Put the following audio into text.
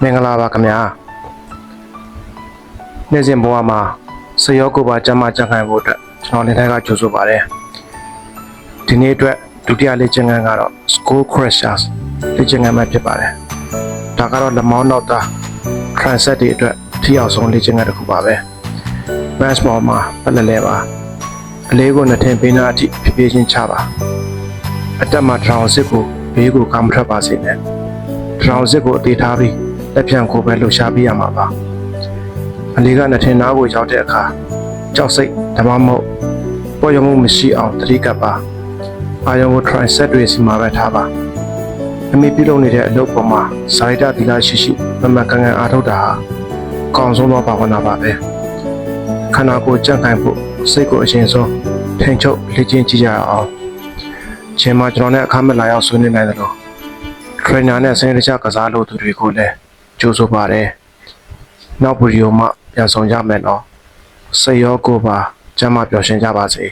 မင်္ဂလာပါခင်ဗျာနေ့စဉ်ဘဝမှာစေရောကိုပါကျမ်းမာကြံ့ခိုင်ဖို့အတွက်ကျွန်တော်နေတိုင်းကကြိုးစားပါတယ်ဒီနေ့အတွက်ဒုတိယလေ့ကျင့်ခန်းကတော့ School Crashers လေ့ကျင့်ခန်းပဲဖြစ်ပါတယ်ဒါကတော့လက်မောင်းနောက်သား transit တွေအတွက်ထိရောက်ဆုံးလေ့ကျင့်ခန်းတစ်ခုပါပဲ bench ပေါ်မှာပတ်လက်လဲပါအလေးကိုနှစ်ထင်ပေးနာအထိဖြည်းဖြည်းချင်းချပါအတက်မှာ transit ကိုဘေးကိုကမ္မထွက်ပါစေနဲ့ transit ကိုအသေးထားပြီးလက်ဖြံကိုပဲလှူရှားပေးရမှာပါအလေးကနှစ်ထင်နားကိုရောက်တဲ့အခါကြောက်စိတ်ဓမ္မမဟုတ်ပေါ်ရမှုမရှိအောင်သတိကပ်ပါအာယုံကို transit တွေစီမှာပဲထားပါအမိပြုလုပ်နေတဲ့အလုပ်ပေါ်မှာစာရိတ္တသီလရှိရှိမမှန်ကန်ကန်အားထုတ်တာဟာအကောင်းဆုံးသောဘာဝနာပါပဲခန္ဓာကိုယ်ကြံ့ခိုင်ဖို့စိတ်ကိုအရင်ဆုံးထိန်ချုပ်လေ့ကျင့်ကြည့်ကြရအောင်ချိန်မှာကျွန်တော်နဲ့အခမဲ့လာရောက်ဆွေးနွေးနိုင်တယ်လို့ trainer နဲ့ဆင်းရဲချကစားလို့သူတွေကိုလည်းကြိုးစားပါတယ်နောက်ဗီဒီယိုမှာပြန်ဆောင်ကြမယ်နော်စိတ်ရောကိုယ်ပါကျမ်းမာပျော်ရွှင်ကြပါစေ